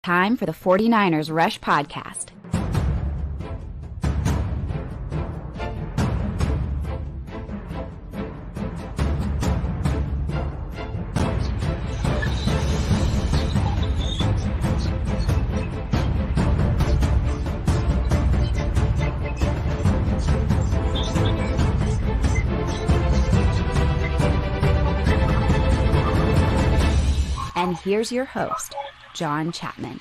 Time for the 49ers Rush Podcast. And here's your host, John Chapman.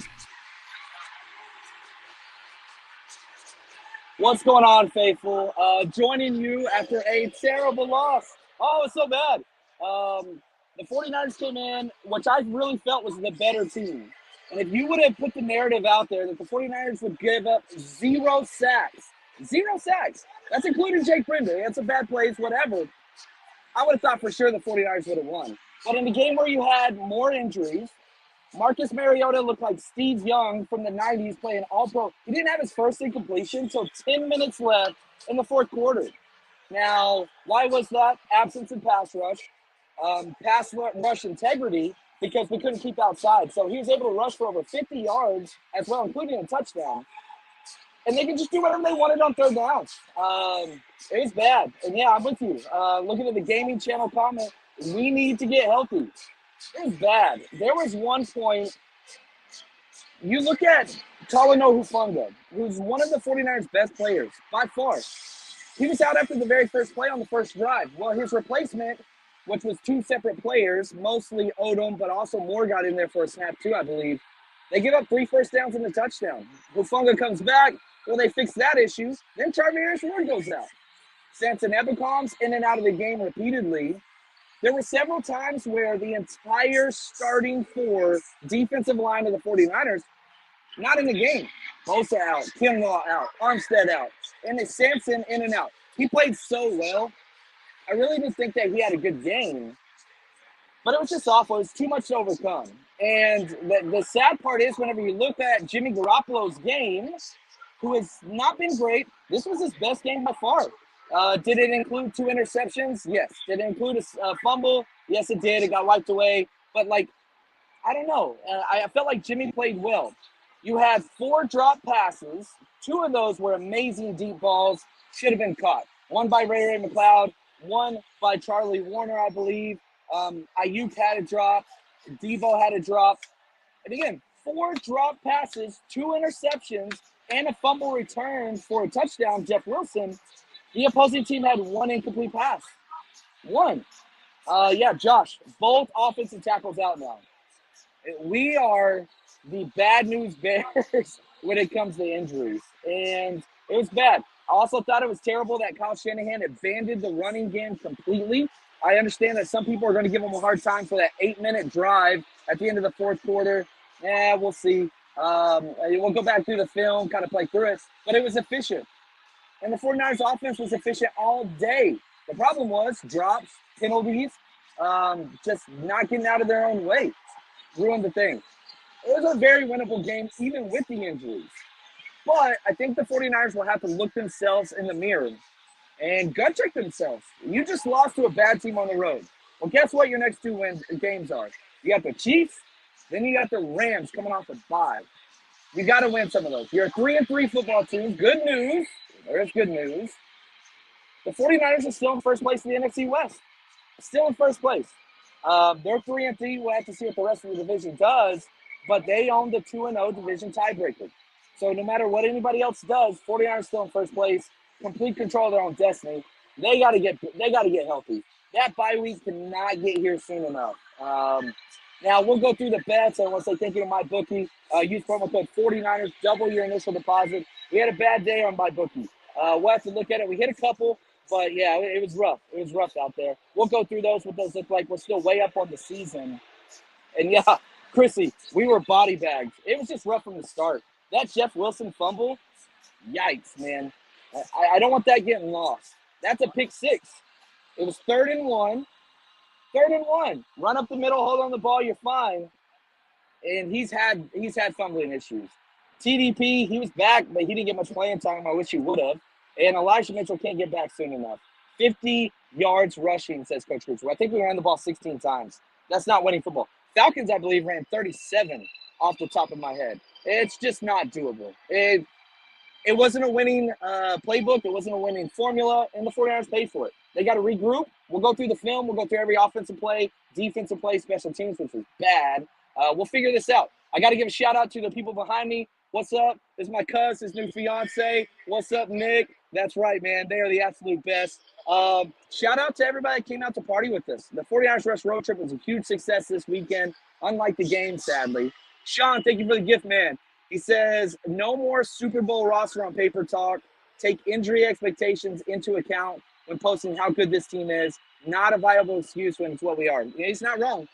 What's going on, faithful? Joining you after a terrible loss. Oh, it's so bad. The 49ers came in, which I really felt was the better team. And if you would have put the narrative out there that the 49ers would give up 0 sacks, that's including Jake Brenda. It's a bad place, whatever. I would have thought for sure the 49ers would have won. But in the game where you had more injuries, Marcus Mariota looked like Steve Young from the 90s playing all-pro. He didn't have his first incompletion until 10 minutes left in the fourth quarter. Now, why was that? Absence in pass rush integrity, because we couldn't keep outside. So he was able to rush for over 50 yards as well, including a touchdown. And they could just do whatever they wanted on third down. It was bad. And, yeah, I'm with you. Looking at the gaming channel comment, we need to get healthy. It was bad. There was one point, you look at Talanoa Hufanga, who's one of the 49ers' best players, by far. He was out after the very first play on the first drive. Well, his replacement, which was two separate players, mostly Odom, but also Moore got in there for a snap too, I believe. They give up 3 first downs and a touchdown. Hufanga comes back. Well, they fix that issue. Then Charvarius Ward goes out. Samson Ebukam's in and out of the game repeatedly. There were several times where the entire starting 4 defensive line of the 49ers, not in the game. Bosa out, Kinlaw out, Armstead out, and then Sampson in and out. He played so well. I really didn't think that he had a good game, but it was just awful. It was too much to overcome. And the sad part is whenever you look at Jimmy Garoppolo's game, who has not been great, this was his best game by far. Did it include 2 interceptions? Yes. Did it include a fumble? Yes, it did. It got wiped away. But, I don't know. I felt like Jimmy played well. You had 4 drop passes. 2 of those were amazing deep balls. Should have been caught. One by Ray McLeod. One by Charlie Warner, I believe. Ayuk had a drop. Devo had a drop. And again, 4 drop passes, 2 interceptions, and a fumble return for a touchdown, Jeff Wilson. The opposing team had 1 incomplete pass. 1. Josh, both offensive tackles out now. We are the bad news bears when it comes to injuries. And it was bad. I also thought it was terrible that Kyle Shanahan abandoned the running game completely. I understand that some people are going to give him a hard time for that 8-minute drive at the end of the fourth quarter. We'll see. We'll go back through the film, kind of play through it. But it was efficient. And the 49ers offense was efficient all day. The problem was drops, penalties, just not getting out of their own way. Ruined the thing. It was a very winnable game, even with the injuries. But I think the 49ers will have to look themselves in the mirror and gut check themselves. You just lost to a bad team on the road. Well, guess what your next 2 games are? You got the Chiefs, then you got the Rams coming off a bye. You got to win some of those. You're a 3-3 football team. Good news. There's good news. The 49ers are still in first place in the NFC West. Still in first place. They're 3-3. We'll have to see what the rest of the division does, but they own the 2-0 division tiebreaker. So no matter what anybody else does, 49ers still in first place, complete control of their own destiny. They got to get healthy. That bye week cannot get here soon enough. Now we'll go through the bets. I want to say thank you to MyBookie. Use promo code 49ers, double your initial deposit. We had a bad day on MyBookie. We'll have to look at it. We hit a couple, but yeah, it was rough. It was rough out there. We'll go through those, what those look like. We're still way up on the season. And yeah, Chrissy, we were body bagged. It was just rough from the start. That Jeff Wilson fumble, yikes, man. I don't want that getting lost. That's a pick 6. It was 3rd and 1. 3rd and 1. Run up the middle, hold on the ball, you're fine. And he's had fumbling issues. TDP, he was back, but he didn't get much playing time. I wish he would have. And Elijah Mitchell can't get back soon enough. 50 yards rushing, says Coach Cruiser. I think we ran the ball 16 times. That's not winning football. Falcons, I believe, ran 37 off the top of my head. It's just not doable. It wasn't a winning playbook. It wasn't a winning formula, and the 49ers paid for it. They got to regroup. We'll go through the film. We'll go through every offensive play, defensive play, special teams, which was bad. We'll figure this out. I got to give a shout-out to the people behind me. What's up? This is my cuz, his new fiance. What's up, Nick? That's right, man. They are the absolute best. Shout out to everybody that came out to party with us. The 49ers Rush road trip was a huge success this weekend, unlike the game, sadly. Sean, thank you for the gift, man. He says, no more Super Bowl roster on paper talk. Take injury expectations into account when posting how good this team is. Not a viable excuse when it's what we are. He's not wrong.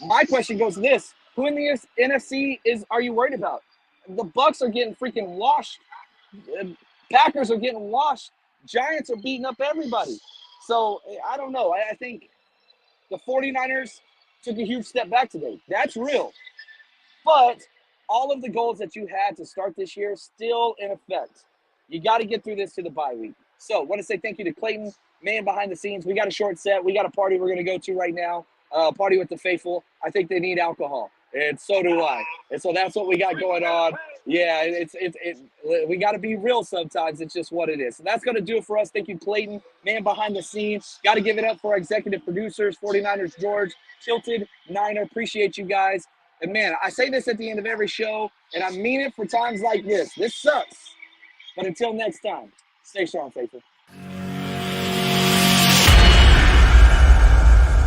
My question goes to this. Who in the NFC are you worried about? The Bucs are getting freaking washed. Packers are getting washed. Giants are beating up everybody. So, I don't know. I think the 49ers took a huge step back today. That's real. But all of the goals that you had to start this year still in effect. You got to get through this to the bye week. So, I want to say thank you to Clayton, man behind the scenes. We got a short set. We got a party we're going to go to right now. Party with the faithful. I think they need alcohol, and so do I. And so that's what we got going on. Yeah, we got to be real sometimes. It's just what it is. So that's going to do it for us. Thank you, Clayton, man behind the scenes. Got to give it up for our executive producers, 49ers George, Tilted, Niner. Appreciate you guys. And, man, I say this at the end of every show, and I mean it for times like this. This sucks. But until next time, stay strong, faithful.